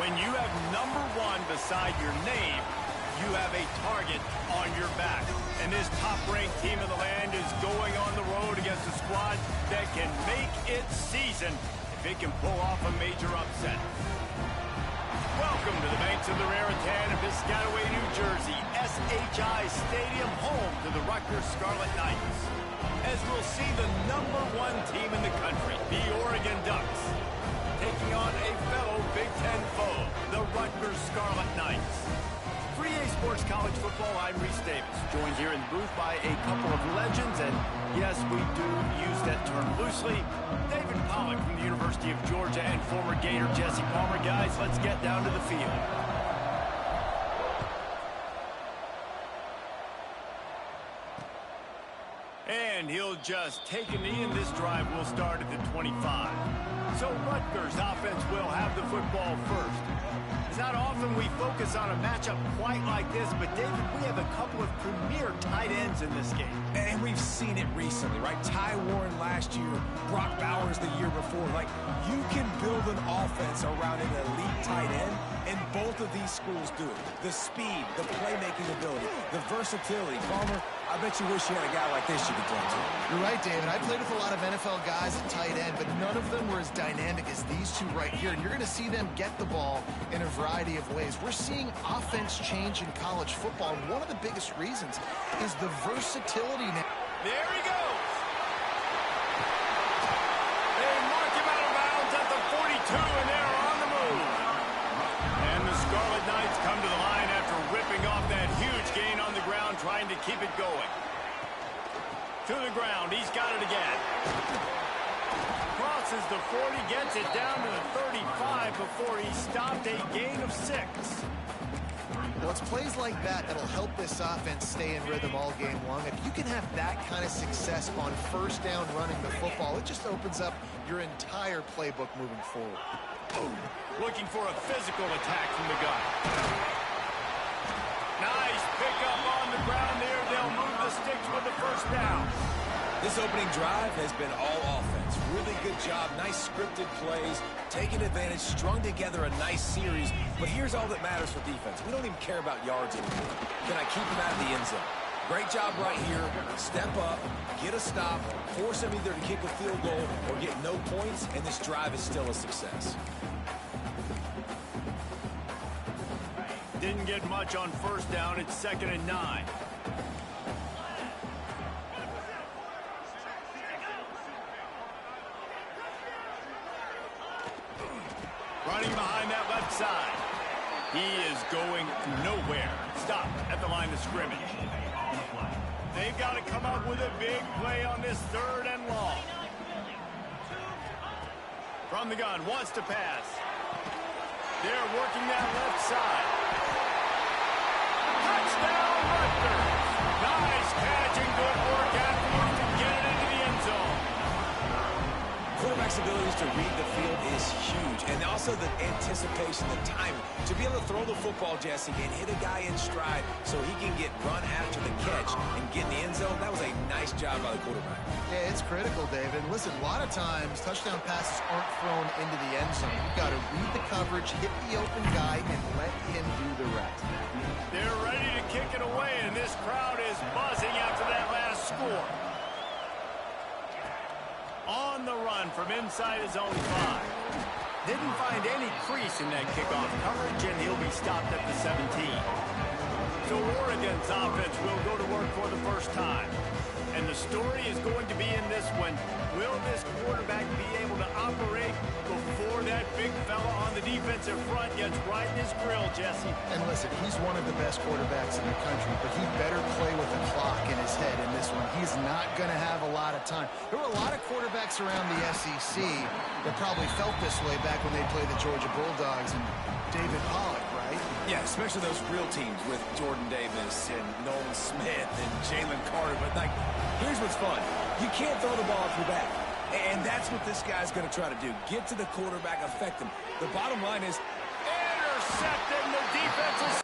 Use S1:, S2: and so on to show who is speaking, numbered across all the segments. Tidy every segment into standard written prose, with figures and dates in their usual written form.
S1: When you have number 1 beside your name, you have a target on your back. And this top-ranked team in the land is going on the road against a squad that can make its season if it can pull off a major upset. Welcome to the banks of the Raritan in Piscataway, New Jersey, SHI Stadium, home to the Rutgers Scarlet Knights. As we'll see the number 1 team in the country, the Oregon Ducks, taking on a fellow Big Ten foe, the Rutgers Scarlet Knights. For EA Sports College Football, I'm Reese Davis, joined here in the booth by a couple of legends, and yes, we do use that term loosely. David Pollock from the University of Georgia and former Gator Jesse Palmer. Guys, let's get down to the field. And he'll just take a knee, and this drive will start at the 25. So Rutgers offense will have the football first. It's not often we focus on a matchup quite like this, but David, we have a couple of premier tight ends in this game.
S2: And we've seen it recently, right? Ty Warren last year, Brock Bowers the year before. Like, you can build an offense around an elite tight end, and both of these schools do it. The speed, the playmaking ability, the versatility. Palmer, I bet you wish you had a guy like this you could throw to.
S3: You're right, David. I played with a lot of NFL guys at tight end, but none of them were as dynamic as these two right here. And you're going to see them get the ball in a variety of ways. We're seeing offense change in college football, and one of the biggest reasons is the versatility now.
S1: There he goes. They mark him out of bounds at the 42, and they're on the move. And the Scarlet Knights come to the line after ripping off that huge gain on the ground, trying to keep it going. To the ground, he's got it again. Crosses the 40, gets it down to the 35 before he stopped a gain of 6.
S3: Well, it's plays like that that'll help this offense stay in rhythm all game long. If you can have that kind of success on first down running the football, it just opens up your entire playbook moving forward.
S1: Looking for a physical attack from the gun. Nice pickup on the ground there. They'll move the sticks with the first down.
S2: This opening drive has been all offense. Really good job. Nice scripted plays. Taking advantage, strung together a nice series. But here's all that matters for defense. We don't even care about yards anymore. Can I keep him out of the end zone? Great job right here. Step up, get a stop, force him either to kick a field goal or get no points, and this drive is still a success.
S1: Didn't get much on first down. It's 2nd and 9. Running behind that left side. He is going nowhere. Stop at the line of scrimmage. They've got to come up with a big play on this 3rd and long. From the gun, wants to pass. They're working that left side. Touchdown, Rutgers. Nice catch and good work afterwards to get it into the end zone.
S2: Quarterback's abilities to read the field is huge, and also the anticipation, the timing. To be able to throw the football, Jesse, and hit a guy in stride so he can get run after the catch and get in the end zone, that was a nice job by the quarterback.
S3: Yeah, it's critical, David. Listen, a lot of times touchdown passes aren't thrown into the end zone. You've got to read the coverage, hit the open guy, and let him do the rest.
S1: They're ready to kick it away, and this crowd is buzzing after that last score. On the run from inside his own 5. Didn't find any crease in that kickoff coverage, and he'll be stopped at the 17. So Oregon's offense will go to work for the first time. And the story is going to be in this one. Will this quarterback be able to operate before that big fella on the defensive front gets right in his grill, Jesse?
S3: And listen, he's one of the best quarterbacks in the country, but he better play with the clock in his head in this one. He's not going to have a lot of time. There were a lot of quarterbacks around the SEC that probably felt this way back when they played the Georgia Bulldogs and David Pollock, right?
S2: Yeah, especially those real teams with Jordan Davis and Nolan Smith and Jalen Carter. But, like, here's what's fun. You can't throw the ball off your back. And that's what this guy's going to try to do. Get to the quarterback, affect him. The bottom line is
S1: intercepting the defense.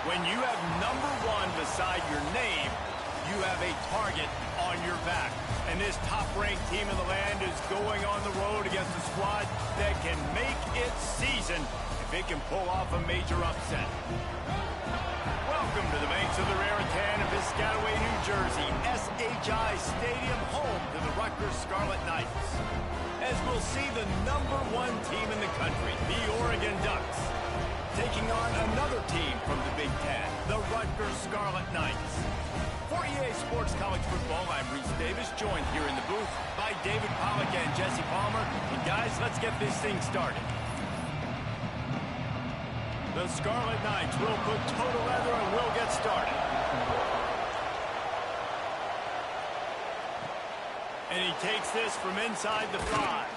S1: When you have number 1 beside your name, you have a target on your back. And this top-ranked team in the land is going on the road against a squad that can make its season if it can pull off a major upset. Welcome to the banks of the Raritan in Piscataway, New Jersey, SHI Stadium, home to the Rutgers Scarlet Knights. As we'll see the number 1 team in the country, the Oregon Ducks, taking on another team from the Big Ten, the Rutgers Scarlet Knights. For EA Sports College Football, I'm Reese Davis, joined here in the booth by David Pollack and Jesse Palmer. And guys, let's get this thing started. The Scarlet Knights will put toe to leather and we'll get started. And he takes this from inside the 5.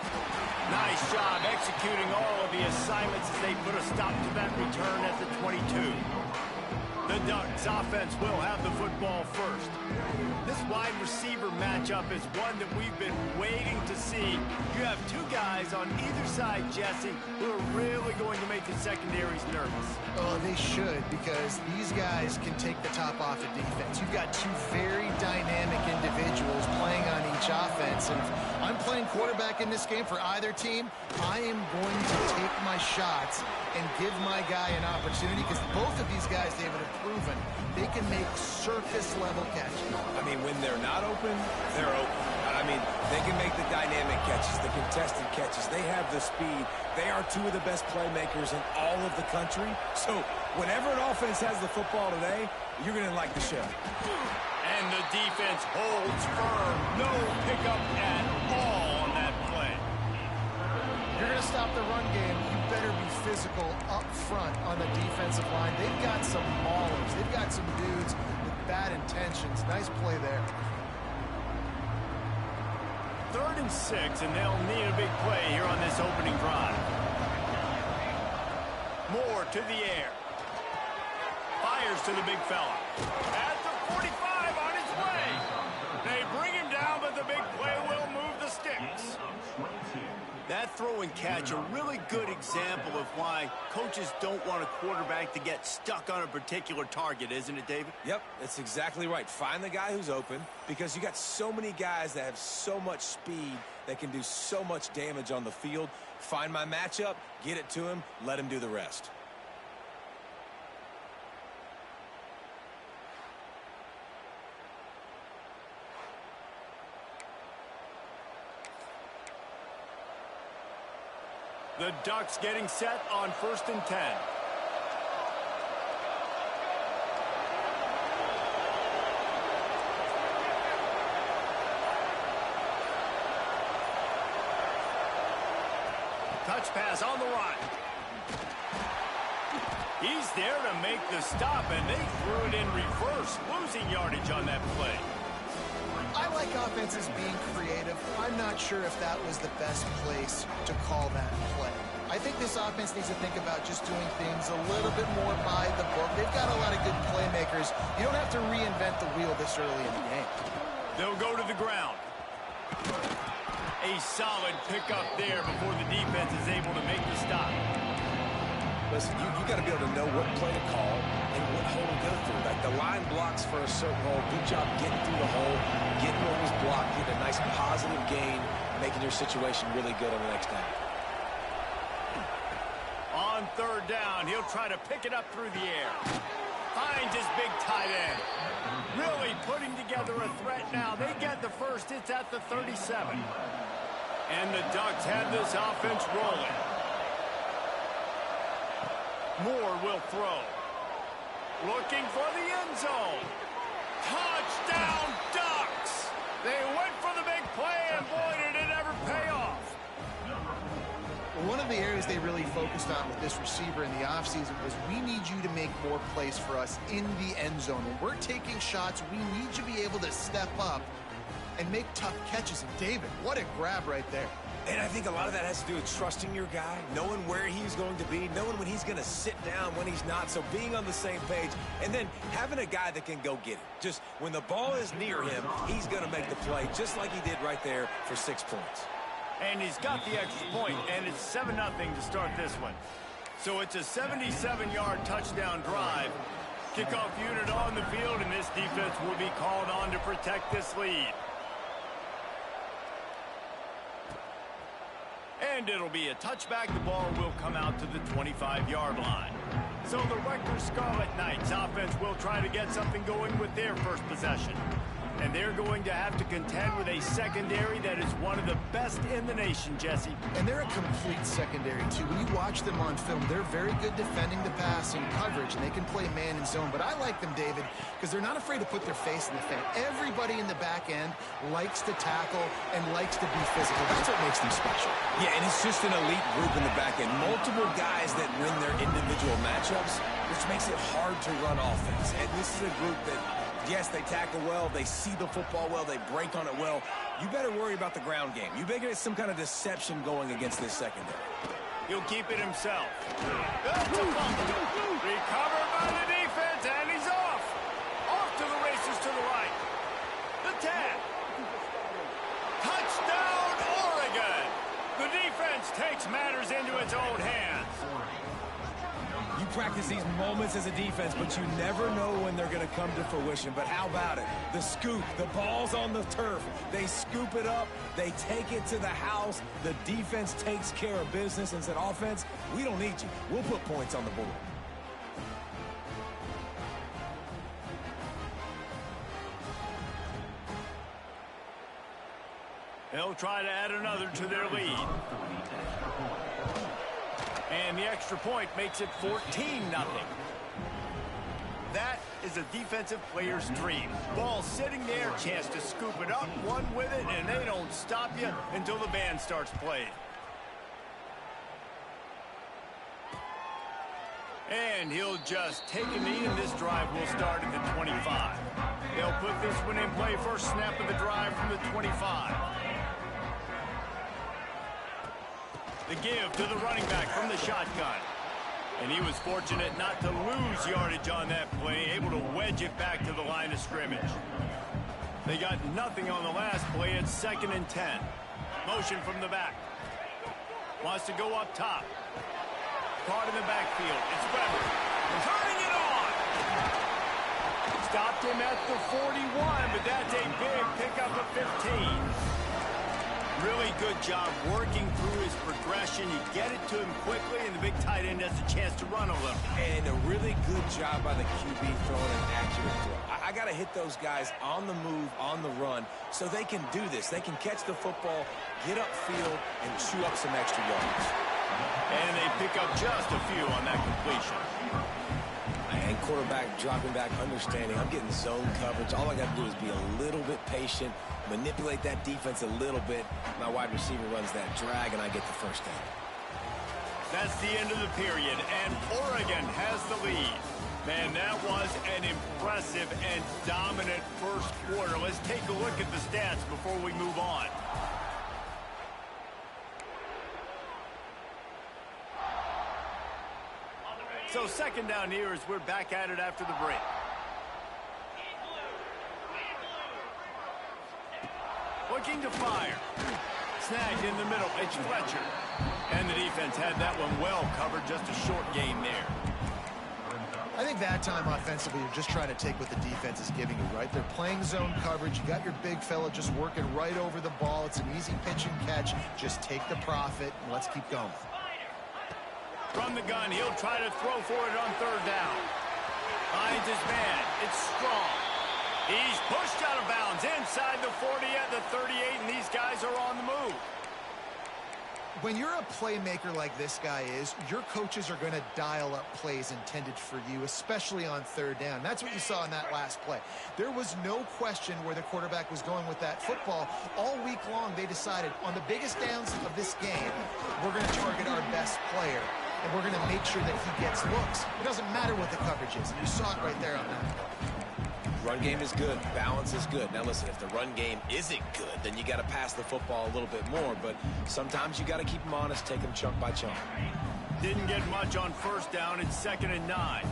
S1: Nice job executing all of the assignments as they put a stop to that return at the 22. The Ducks offense will have the football first. This wide receiver matchup is one that we've been waiting to see. You have 2 guys on either side, Jesse, who are really going to make the secondaries nervous.
S3: Oh, they should, because these guys can take the top off of defense. You've got 2 very dynamic individuals playing on each offense, and if I'm playing quarterback in this game for either team, I am going to take my shots and give my guy an opportunity, because both of these guys, David, have proven they can make surface-level catches.
S2: I mean, when they're not open, they're open. I mean, they can make the dynamic catches, the contested catches. They have the speed. They are 2 of the best playmakers in all of the country. So whenever an offense has the football today, you're going to like the show.
S1: And the defense holds firm. No pickup at all on that play.
S3: You're going to stop the run game, you better be physical up front on the defensive line. They've got some maulers. They've got some dudes with bad intentions. Nice play there.
S1: 3rd and 6, and they'll need a big play here on this opening drive. Moore to the air. Fires to the big fella. At the 45 on his way. They bring him down, but the big play will move the sticks. That throw and catch, a really good example of why coaches don't want a quarterback to get stuck on a particular target, isn't it, David?
S2: Yep, that's exactly right. Find the guy who's open, because you got so many guys that have so much speed that can do so much damage on the field. Find my matchup, get it to him, let him do the rest.
S1: The Ducks getting set on 1st and 10. Touch pass on the run. He's there to make the stop, and they threw it in reverse, losing yardage on that play.
S3: I like offenses being creative. I'm not sure if that was the best place to call that play. I think this offense needs to think about just doing things a little bit more by the book. They've got a lot of good playmakers. You don't have to reinvent the wheel this early in the game.
S1: They'll go to the ground. A solid pickup there before the defense is able to make the stop.
S2: Listen, you got to be able to know what play to call and what hole to go through. Like the line blocks for a certain hole. Good job getting through the hole, getting what was blocked, getting a nice positive gain, making your situation really good on the next down.
S1: On 3rd down, he'll try to pick it up through the air. Finds his big tight end. Really putting together a threat now. They get the first. It's at the 37. And the Ducks have this offense rolling. Moore will throw. Looking for the end zone. Touchdown, Ducks! They went for the big play, and boy, did it ever pay off.
S3: One of the areas they really focused on with this receiver in the offseason was, we need you to make more plays for us in the end zone. When we're taking shots, we need you to be able to step up and make tough catches. And David, what a grab right there.
S2: And I think a lot of that has to do with trusting your guy, knowing where he's going to be, knowing when he's going to sit down, when he's not. So being on the same page, and then having a guy that can go get it. Just when the ball is near him, he's going to make the play, just like he did right there for 6 points.
S1: And he's got the extra point, and it's 7-0 to start this one. So it's a 77-yard touchdown drive. Kickoff unit on the field, and this defense will be called on to protect this lead. And it'll be a touchback. The ball will come out to the 25-yard line. So the Rutgers Scarlet Knights offense will try to get something going with their first possession. And they're going to have to contend with a secondary that is one of the best in the nation, Jesse.
S3: And they're a complete secondary, too. When you watch them on film, they're very good defending the pass and coverage, and they can play man and zone. But I like them, David, because they're not afraid to put their face in the fan. Everybody in the back end likes to tackle and likes to be physical. That's what makes them special.
S2: Yeah, and it's just an elite group in the back end. Multiple guys that win their individual matchups, which makes it hard to run offense. And this is a group that, yes, they tackle well, they see the football well, they break on it well. You better worry about the ground game. You better get some kind of deception going against this secondary.
S1: He'll keep it himself. Recovered by the defense, and he's off. Off to the races to the right. The tag. Touchdown, Oregon. The defense takes matters into its own hands.
S2: You practice these moments as a defense, but you never know when they're going to come to fruition. But how about it? The scoop, the ball's on the turf. They scoop it up. They take it to the house. The defense takes care of business and said, offense, we don't need you. We'll put points on the board.
S1: They'll try to add another to their lead. And the extra point makes it 14-0. That is a defensive player's dream. Ball sitting there, chance to scoop it up, one with it, and they don't stop you until the band starts playing. And he'll just take a knee, and this drive will start at the 25. They'll put this one in play, first snap of the drive from the 25. The give to the running back from the shotgun. And he was fortunate not to lose yardage on that play, able to wedge it back to the line of scrimmage. They got nothing on the last play. It's 2nd and 10. Motion from the back. Wants to go up top. Caught in the backfield. It's Weber. Turning it on. Stopped him at the 41, but that's a big pickup of 15. Really good job working through his progression. You get it to him quickly, and the big tight end has a chance to run a little.
S2: And a really good job by the QB throwing an accurate throw. I got to hit those guys on the move, on the run, so they can do this. They can catch the football, get upfield, and chew up some extra yards.
S1: And they pick up just a few on that completion.
S2: And quarterback dropping back, understanding I'm getting zone coverage. All I got to do is be a little bit patient, manipulate that defense a little bit. My wide receiver runs that drag, and I get the first down.
S1: That's the end of the period, and Oregon has the lead. Man, that was an impressive and dominant first quarter. Let's take a look at the stats before we move on. So 2nd down here as we're back at it after the break. Looking to fire. Snagged in the middle. It's Fletcher. And the defense had that one well covered. Just a short game there.
S3: I think that time offensively, you're just trying to take what the defense is giving you, right? They're playing zone coverage. You got your big fella just working right over the ball. It's an easy pitch and catch. Just take the profit, and let's keep going.
S1: From the gun, he'll try to throw for it on 3rd down. Finds his man. It's Strong. He's pushed out of bounds inside the 40 at the 38, and these guys are on the move.
S3: When you're a playmaker like this guy is, your coaches are going to dial up plays intended for you, especially on 3rd down. That's what you saw in that last play. There was no question where the quarterback was going with that football. All week long, they decided on the biggest downs of this game, we're going to target our best player, and we're going to make sure that he gets looks. It doesn't matter what the coverage is. You saw it right there on that.
S2: Run game is good. Balance is good. Now, listen, if the run game isn't good, then you got to pass the football a little bit more. But sometimes you got to keep them honest, take them chunk by chunk.
S1: Didn't get much on 1st down. It's 2nd and 9.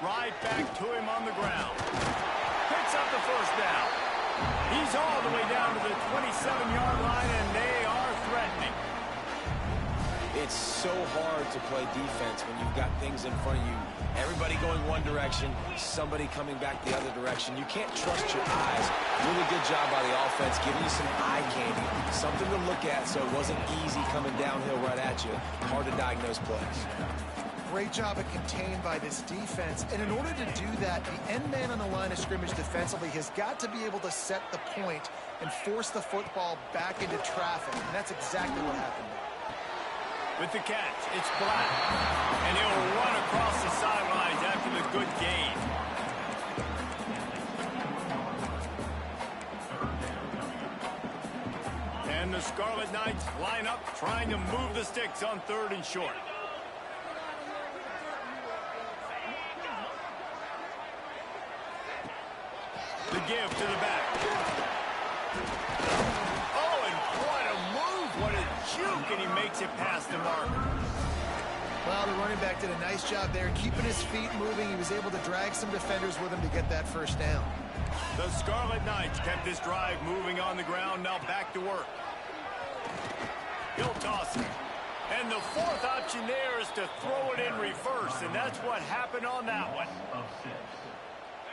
S1: Right back to him on the ground. Picks up the 1st down. He's all the way down to the 27-yard line, and they are threatening.
S2: It's so hard to play defense when you've got things in front of you. Everybody going one direction, somebody coming back the other direction. You can't trust your eyes. Really good job by the offense, giving you some eye candy, something to look at so it wasn't easy coming downhill right at you. Hard to diagnose plays.
S3: Great job of contained by this defense. And in order to do that, the end man on the line of scrimmage defensively has got to be able to set the point and force the football back into traffic. And that's exactly what happened there.
S1: With the catch, it's Black. And he'll run across the sidelines after the good gain. And the Scarlet Knights line up, trying to move the sticks on 3rd and short. The give to the back. Oh, and what a move. What a juke, and he makes it past the marker.
S3: Well, the running back did a nice job there, keeping his feet moving. He was able to drag some defenders with him to get that first down.
S1: The Scarlet Knights kept this drive moving on the ground, now back to work. He'll toss it. And the 4th option there is to throw it in reverse, and that's what happened on that one.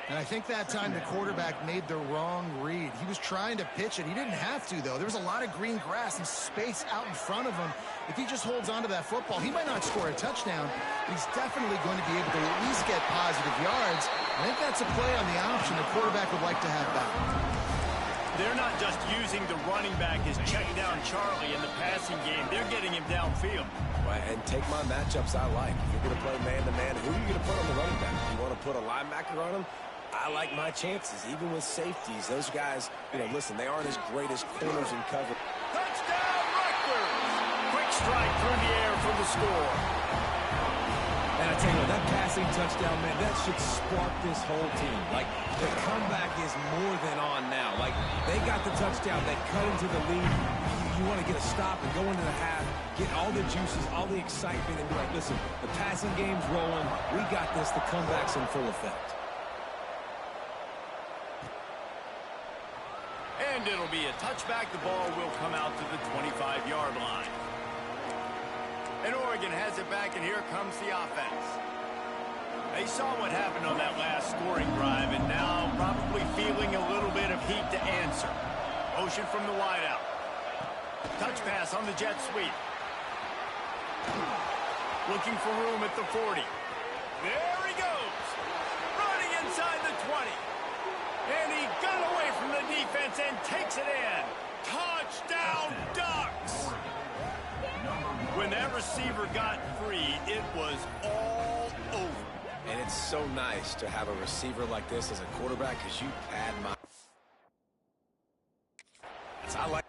S3: And I think that time the quarterback made the wrong read. He was trying to pitch it. He didn't have to, though. There was a lot of green grass and space out in front of him. If he just holds on to that football, he might not score a touchdown, but he's definitely going to be able to at least get positive yards. I think that's a play on the option the quarterback would like to have back.
S1: They're not just using the running back as check down Charlie in the passing game. They're getting him downfield.
S2: Right, and take my matchups I like. If you're going to play man-to-man, who are you going to put on the running back? You want to put a linebacker on him? I like my chances, even with safeties. Those guys, listen, they aren't as great as corners in cover.
S1: Touchdown, Rutgers! Quick strike through the air for the score.
S2: And I tell you what, that passing touchdown, man, that should spark this whole team. Like, the comeback is more than on now. Like, they got the touchdown. They cut into the lead. You want to get a stop and go into the half, get all the juices, all the excitement, and be like, listen, the passing game's rolling. We got this. The comeback's in full effect.
S1: And it'll be a touchback. The ball will come out to the 25-yard line. And Oregon has it back, and here comes the offense. They saw what happened on that last scoring drive, and now probably feeling a little bit of heat to answer. Motion from the wideout. Touch pass on the jet sweep. Looking for room at the 40. There he goes. Running inside the 20. And he got away from the defense and takes it in. Touchdown, Ducks! When that receiver got free, it was all over.
S2: And it's so nice to have a receiver like this as a quarterback because you pad my... I like...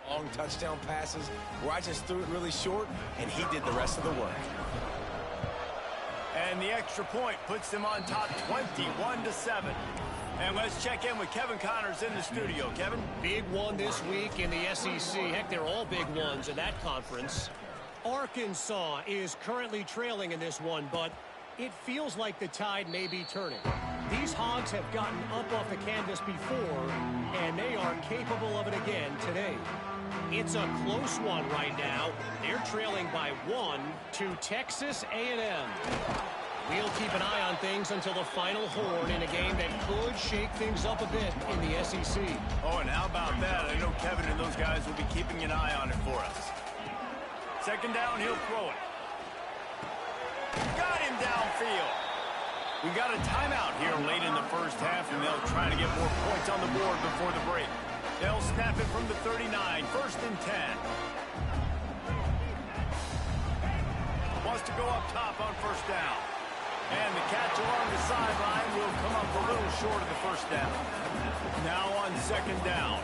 S2: long touchdown passes where I just threw it really short, and he did the rest of the work.
S1: And the extra point puts them on top 21-7. And let's check in with Kevin Connors in the studio. Kevin?
S4: Big one this week in the SEC. Heck, they're all big ones in that conference. Arkansas is currently trailing in this one, but it feels like the tide may be turning. These Hogs have gotten up off the canvas before, and they are capable of it again today. It's a close one right now. They're trailing by 1 to Texas A&M. We'll keep an eye on things until the final horn in a game that could shake things up a bit in the SEC.
S1: Oh, and how about that? I know Kevin and those guys will be keeping an eye on it for us. Second down, he'll throw it. Got him downfield. We got a timeout here late in the first half, and they'll try to get more points on the board before the break. They'll snap it from the 39, 1st and 10. Wants to go up top on 1st down. And the catch along the sideline will come up a little short of the 1st down. Now on 2nd down.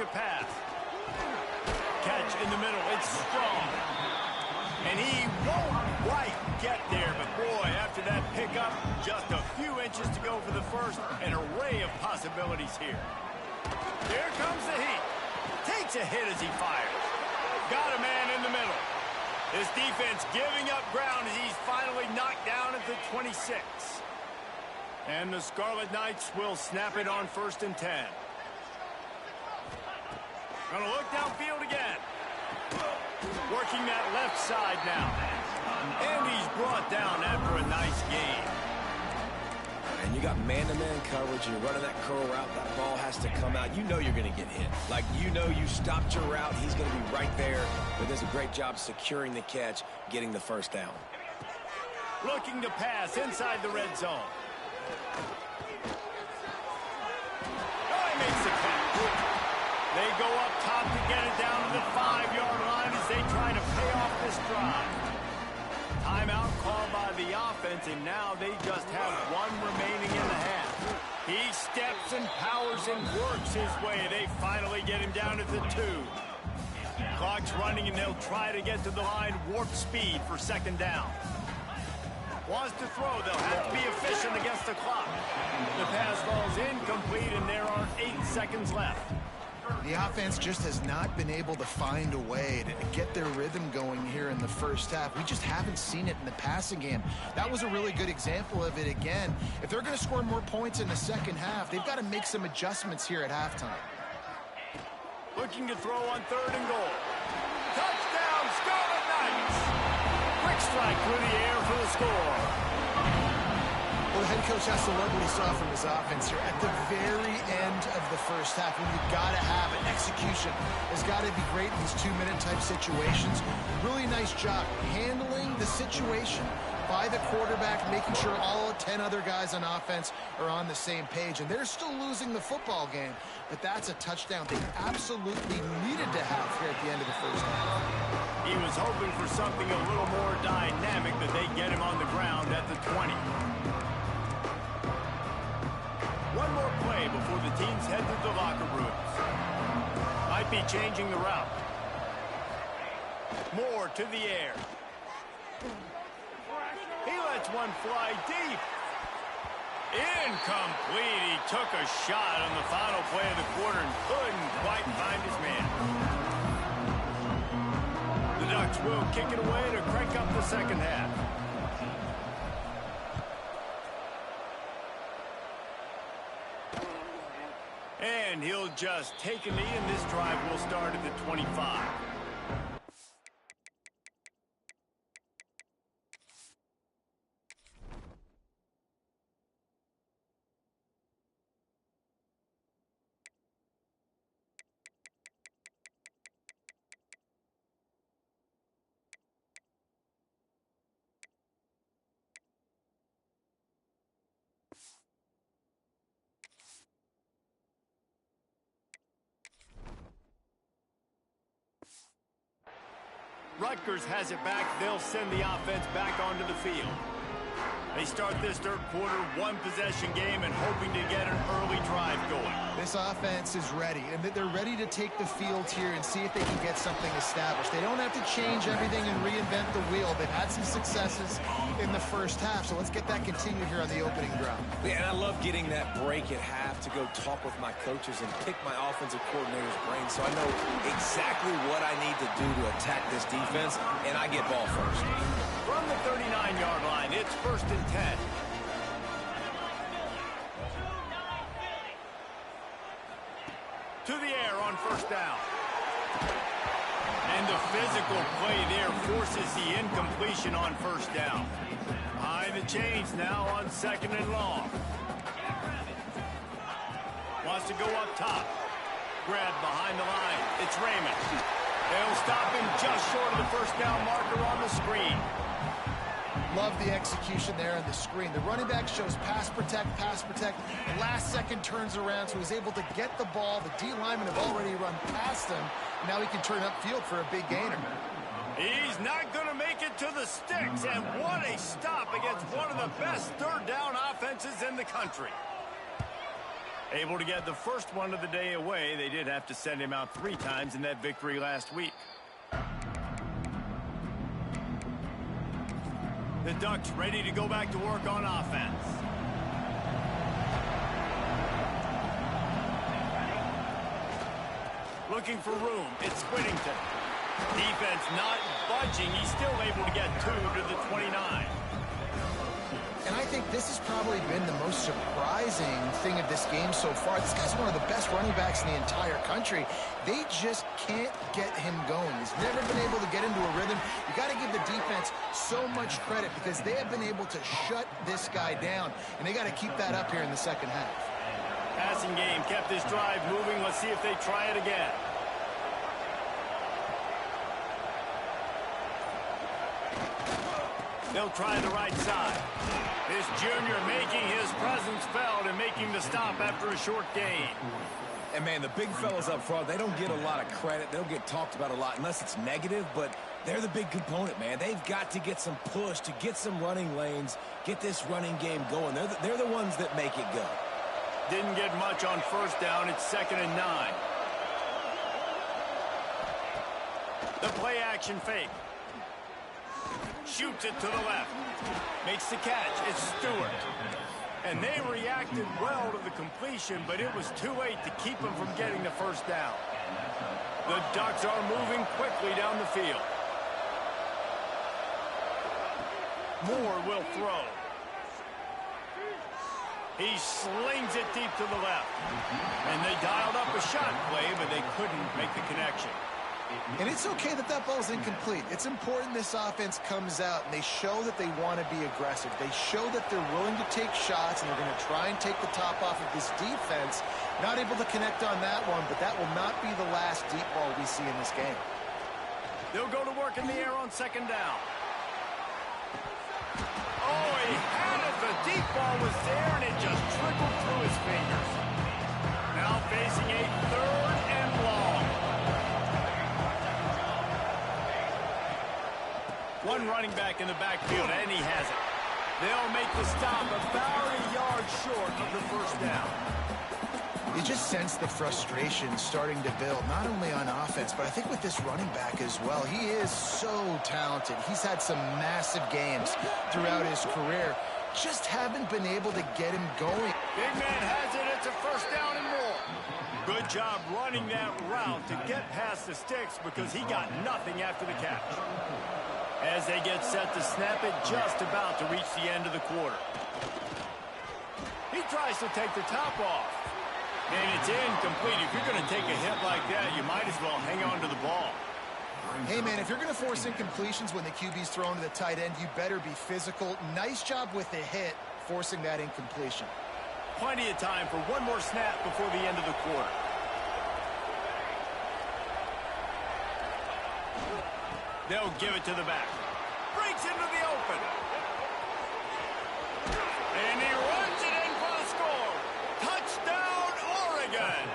S1: to pass. Catch in the middle. It's strong. And he won't quite get there, but boy, after that pickup, just a few inches to go for the first. An array of possibilities here. Here comes the heat. Takes a hit as he fires. Got a man in the middle. This defense giving up ground as he's finally knocked down at the 26. And the Scarlet Knights will snap it on 1st and 10. Gonna look downfield again. Working that left side now. And he's brought down after a nice game.
S2: And you got man-to-man coverage. You're running that curl route. That ball has to come out. You know you're going to get hit. Like, you know you stopped your route. He's going to be right there. But does a great job securing the catch, getting the first down.
S1: Looking to pass inside the red zone. Oh, he makes the catch. They go up top to get it down to the 5-yard line as they try to pay off this drive. Timeout called by the offense, and now they just have one remaining in the half. He steps and powers and works his way. They finally get him down at the 2. Clock's running, and they'll try to get to the line warp speed for 2nd down. Wants to throw. They'll have to be efficient against the clock. The pass falls incomplete, and there are 8 seconds left.
S3: The offense just has not been able to find a way to get their rhythm going here in the first half. We just haven't seen it in the passing game. That was a really good example of it again. If they're going to score more points in the second half, they've got to make some adjustments here at halftime.
S1: Looking to throw on 3rd and goal. Touchdown, Scarlet Knights! Quick strike through the air for the score.
S3: Well, the head coach has to love what he saw from his offense here. At the very end of the first half, when you've got to have it, execution has got to be great in these 2-minute type situations. Really nice job handling the situation by the quarterback, making sure all 10 other guys on offense are on the same page. And they're still losing the football game, but that's a touchdown they absolutely needed to have here at the end of the first half.
S1: He was hoping for something a little more dynamic, but they get him on the ground at the 20. One more play before the teams head to the locker rooms. Might be changing the route. More to the air. He lets one fly deep. Incomplete. He took a shot on the final play of the quarter and couldn't quite find his man. The Ducks will kick it away to crank up the second half. And he'll just take a knee, and this drive will start at the 25. Rutgers has it back. They'll send the offense back onto the field. They start this third quarter, 1-possession game, and hoping to get an early drive going.
S3: This offense is ready, and they're ready to take the field here and see if they can get something established. They don't have to change everything and reinvent the wheel. They've had some successes in the first half, so let's get that continued here on the opening drive.
S2: Yeah, and I love getting that break at half to go talk with my coaches and pick my offensive coordinator's brain so I know exactly what I need to do to attack this defense, and I get ball first.
S1: From the 39-yard line, it's 1st and 10. To the air on 1st down. And the physical play there forces the incompletion on 1st down. Behind the chains now on 2nd and long. Wants to go up top. Grab behind the line. It's Raymond. They'll stop him just short of the 1st down marker on the screen.
S3: Love the execution there on the screen. The running back shows pass protect. The last second turns around, so he's able to get the ball. The D linemen have already run past him. And now he can turn upfield for a big gainer.
S1: He's not going to make it to the sticks, and what a stop against one of the best 3rd down offenses in the country. Able to get the first one of the day away. They did have to send him out 3 times in that victory last week. The Ducks ready to go back to work on offense. Looking for room. It's Whittington. Defense not budging. He's still able to get 2 to the 29.
S3: And I think this has probably been the most surprising thing of this game so far. This guy's one of the best running backs in the entire country. They just can't get him going. He's never been able to get into a rhythm. You got to give the defense so much credit because they have been able to shut this guy down, and they got to keep that up here in the second half.
S1: Passing game kept this drive moving. Let's see if they try it again. They'll try the right side. This junior making his presence felt and making the stop after a short gain.
S2: And, man, the big fellas up front, they don't get a lot of credit. They don't get talked about a lot unless it's negative, but they're the big component, man. They've got to get some push to get some running lanes, get this running game going. They're the ones that make it go.
S1: Didn't get much on first down. It's 2nd and 9. The play action fake. Shoots it to the left. Makes the catch. It's Stewart. And they reacted well to the completion, but it was too late to keep them from getting the first down. The Ducks are moving quickly down the field. Moore will throw. He slings it deep to the left. And they dialed up a shot play, but they couldn't make the connection.
S3: And it's okay that that ball's incomplete. It's important this offense comes out and they show that they want to be aggressive. They show that they're willing to take shots and they're going to try and take the top off of this defense. Not able to connect on that one, but that will not be the last deep ball we see in this game.
S1: They'll go to work in the air on 2nd down. Oh, he had it. The deep ball was there and it just trickled through his fingers. Now facing a 3rd and long. One running back in the backfield, and he has it. They'll make the stop about a yard short of the first down.
S3: You just sense the frustration starting to build, not only on offense, but I think with this running back as well. He is so talented. He's had some massive games throughout his career. Just haven't been able to get him going.
S1: Big man has it. It's a first down and more. Good job running that route to get past the sticks because he got nothing after the catch. As they get set to snap it, just about to reach the end of the quarter. He tries to take the top off. And it's incomplete. If you're going to take a hit like that, you might as well hang on to the ball.
S3: Hey, man, if you're going to force incompletions when the QB's thrown to the tight end, you better be physical. Nice job with the hit, forcing that incompletion.
S1: Plenty of time for one more snap before the end of the quarter. They'll give it to the back. Breaks into the open. And he runs it in for the score. Touchdown, Oregon.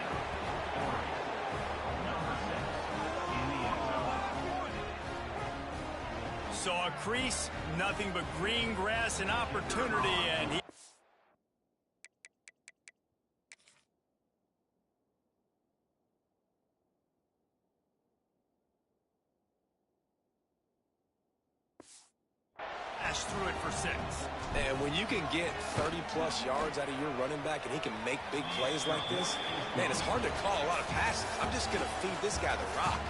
S1: Saw a crease, nothing but green grass and opportunity, and he... through it for 6.
S2: And when you can get 30-plus yards out of your running back and he can make big plays like this, man, it's hard to call a lot of passes. I'm just going to feed this guy the rock.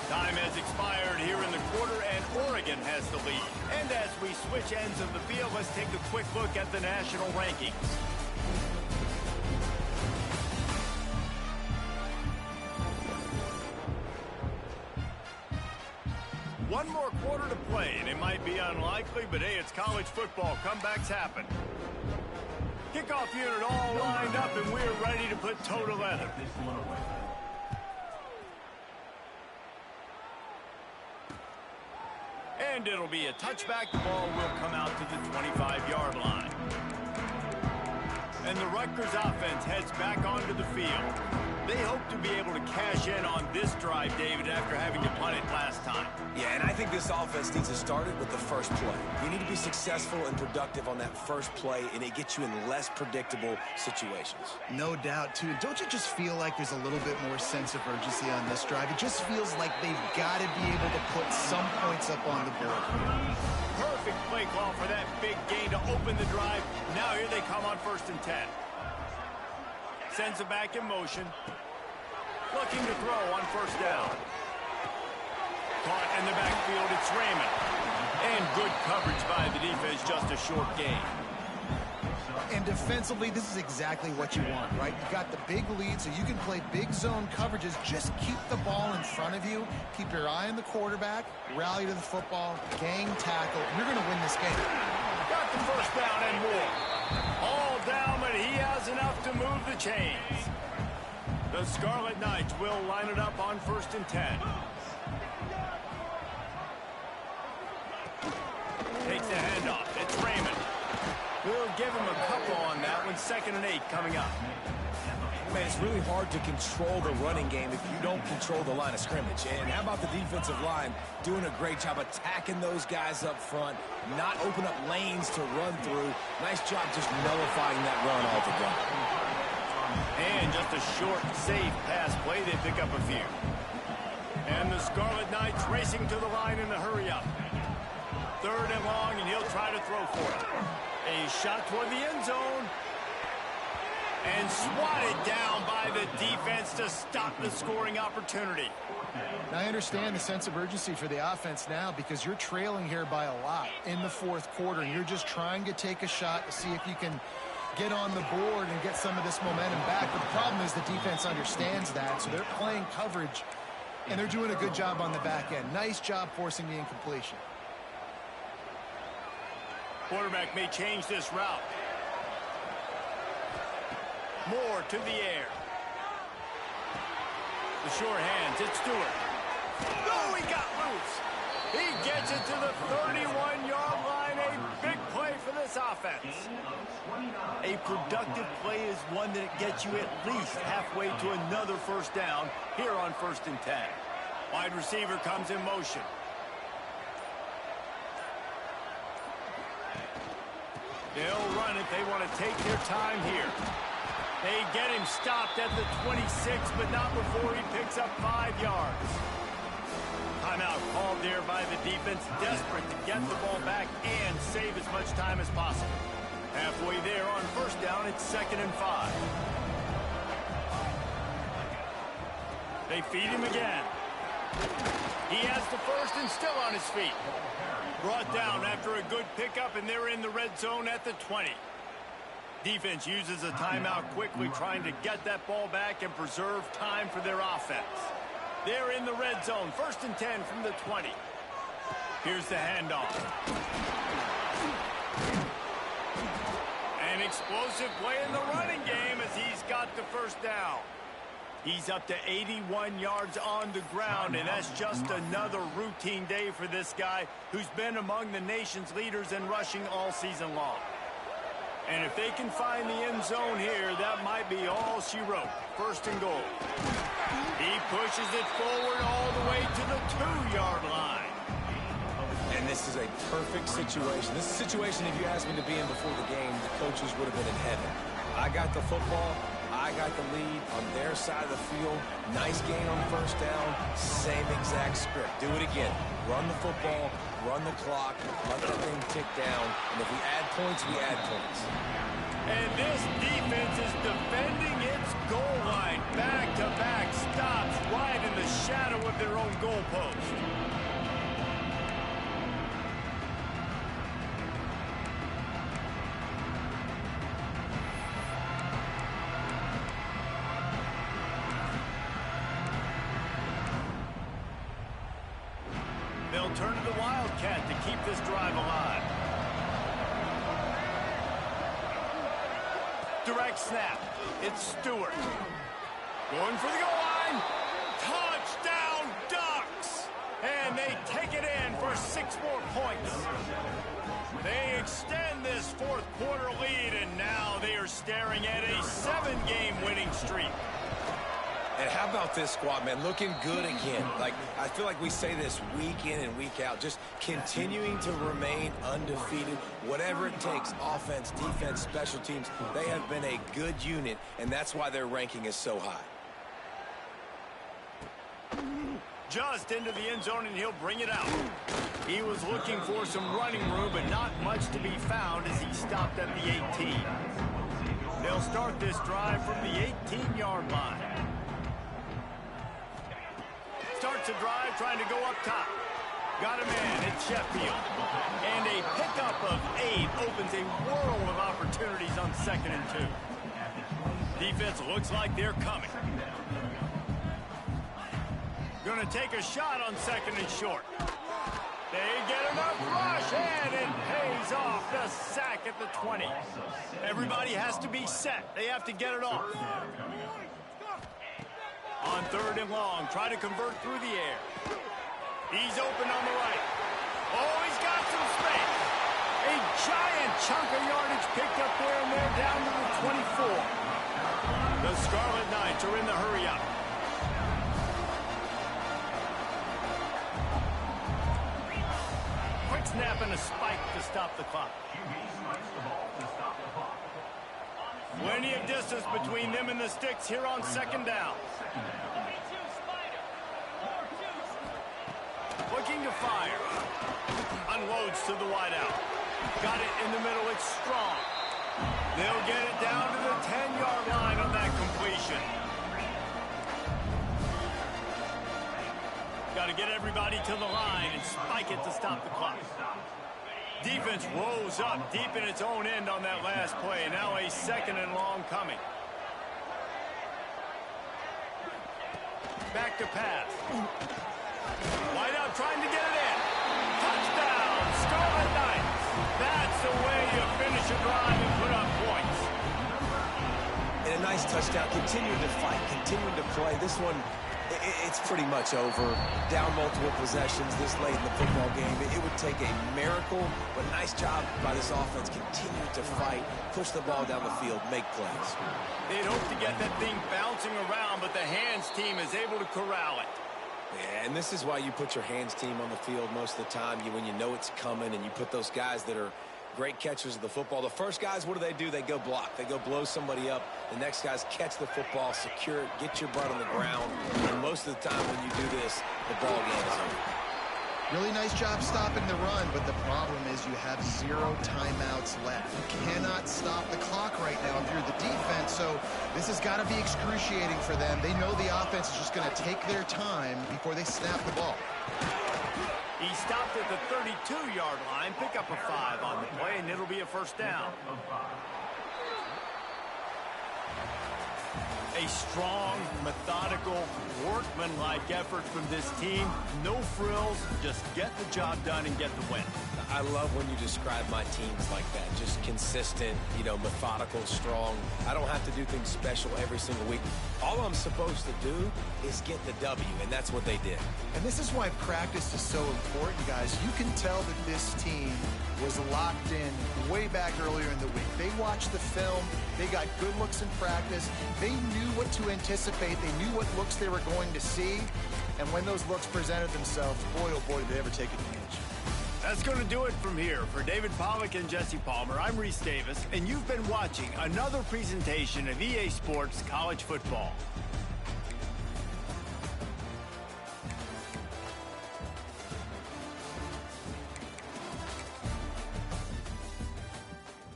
S1: Time has expired here in the quarter, and Oregon has the lead. And as we switch ends of the field, let's take a quick look at the national rankings. One more quarter to play, and it might be unlikely, but hey, it's college football. Comebacks happen. Kickoff unit all lined up, and we're ready to put toe to leather. And it'll be a touchback. The ball will come out to the 25-yard line. And the Rutgers offense heads back onto the field. They hope to be able to cash in on this drive, David, after having to punt it last time.
S2: Yeah, and I think this offense needs to start it with the first play. You need to be successful and productive on that first play, and it gets you in less predictable situations.
S3: No doubt, too. Don't you just feel like there's a little bit more sense of urgency on this drive? It just feels like they've got to be able to put some points up on the board.
S1: Perfect play call for that big gain to open the drive. Now here they come on 1st and 10. Sends it back in motion. Looking to throw on 1st down. Caught in the backfield, it's Raymond. And good coverage by the defense, just a short gain.
S3: And defensively, this is exactly what you want, right? You got the big lead, so you can play big zone coverages. Just keep the ball in front of you. Keep your eye on the quarterback. Rally to the football. Gang tackle. You're going to win this game.
S1: Got the 1st down and more. All down, but he has enough to move the chains. The Scarlet Knights will line it up on 1st and 10. Takes the handoff. It's Raymond. We'll give him a couple on that one. 2nd and 8 coming up.
S2: Man, it's really hard to control the running game if you don't control the line of scrimmage. And how about the defensive line doing a great job attacking those guys up front, not open up lanes to run through. Nice job just nullifying that run altogether.
S1: And just a short, safe pass play. They pick up a few. And the Scarlet Knights racing to the line in a hurry up. 3rd and long, and he'll try to throw for it. A shot toward the end zone. And swatted down by the defense to stop the scoring opportunity.
S3: Now, I understand the sense of urgency for the offense now because you're trailing here by a lot in the 4th quarter. And you're just trying to take a shot to see if you can get on the board and get some of this momentum back. But the problem is the defense understands that, so they're playing coverage, and they're doing a good job on the back end. Nice job forcing the incompletion.
S1: Quarterback may change this route. Moore to the air. The short hands, it's Stewart. Oh, he got loose. He gets it to the 31-yard line. A big play for this offense. A productive play is one that gets you at least halfway to another 1st down here on 1st and 10. Wide receiver comes in motion. They'll run it. They want to take their time here. They get him stopped at the 26, but not before he picks up 5 yards. Timeout called there by the defense, desperate to get the ball back and save as much time as possible. Halfway there on 1st down, it's 2nd and 5. They feed him again. He has the 1st and still on his feet. Brought down after a good pickup, and they're in the red zone at the 20. Defense uses a timeout quickly, trying to get that ball back and preserve time for their offense. They're in the red zone, 1st and 10 from the 20. Here's the handoff. An explosive play in the running game as he's got the 1st down. He's up to 81 yards on the ground, and that's just another routine day for this guy who's been among the nation's leaders in rushing all season long. And if they can find the end zone here, that might be all she wrote. 1st and goal. He pushes it forward all the way to the 2-yard line.
S2: And this is a perfect situation. This is a situation, if you asked me to be in before the game, the coaches would have been in heaven. I got the football. I got the lead on their side of the field. Nice gain on 1st down. Same exact script. Do it again. Run the football, run the clock, let the thing tick down. And if we add points, we add points.
S1: And this defense is defending its goal line. Back-to-back stops right in the shadow of their own goalpost. They'll turn to the Wildcat to keep this drive alive. Direct snap. It's Stewart. Going for the goal line. Touchdown Ducks! And they take it in for 6 more points. They extend this 4th quarter lead, and now they are staring at a 7-game winning streak.
S2: And how about this squad, man? Looking good again. Like, I feel like we say this week in and week out, just continuing to remain undefeated. Whatever it takes, offense, defense, special teams, they have been a good unit, and that's why their ranking is so high.
S1: Just into the end zone, and he'll bring it out. He was looking for some running room, but not much to be found as he stopped at the 18. They'll start this drive from the 18-yard line. Starts a drive trying to go up top. Got a man at Sheffield. And a pickup of 8 opens a world of opportunities on 2nd and 2. Defense looks like they're coming. Going to take a shot on 2nd and short. They get enough rush, and it pays off. The sack at the 20. Everybody has to be set. They have to get it off. On 3rd and long, try to convert through the air. He's open on the right. Oh, he's got some space. A giant chunk of yardage picked up there, and they're down to the 24. The Scarlet Knights are in the hurry-up. Quick snap and a spike to stop the clock. Plenty of distance between them and the sticks here on 2nd down. Looking to fire. Unloads to the wideout. Got it in the middle. It's strong. They'll get it down to the 10-yard line on that completion. Got to get everybody to the line and spike it to stop the clock. Defense rose up deep in its own end on that last play. Now a 2nd and long coming. Back to pass. Wideout trying to get it in. Touchdown, Scarlet Knights. That's the way you finish a drive and put up points.
S2: And a nice touchdown. Continuing to fight, continuing to play. This one, it's pretty much over. Down multiple possessions this late in the football game. It would take a miracle, but nice job by this offense. Continue to fight, push the ball down the field, make plays.
S1: They'd hope to get that thing bouncing around, but the hands team is able to corral it.
S2: Yeah, and this is why you put your hands team on the field most of the time. When you know it's coming, and you put those guys that are great catchers of the football. The first guys, what do? They go block. They go blow somebody up. The next guys catch the football, secure it, get your butt on the ground. And most of the time when you do this, the ball game is over.
S3: Really nice job stopping the run, but the problem is you have 0 timeouts left. You cannot stop the clock right now if you're the defense, so this has got to be excruciating for them. They know the offense is just going to take their time before they snap the ball.
S1: He stopped at the 32-yard line, pick up a 5 on the play, and it'll be a 1st down. A strong, methodical, workmanlike effort from this team. No frills, just get the job done and get the win.
S2: I love when you describe my teams like that. Just consistent, methodical, strong. I don't have to do things special every single week. All I'm supposed to do is get the W, and that's what they did.
S3: And this is why practice is so important, guys. You can tell that this team was locked in way back earlier in the week. They watched the film. They got good looks in practice. They knew what to anticipate. They knew what looks they were going to see. And when those looks presented themselves, boy, oh boy, did they ever take advantage.
S1: That's going to do it from here. For David Pollack and Jesse Palmer, I'm Reese Davis, and you've been watching another presentation of EA Sports College Football.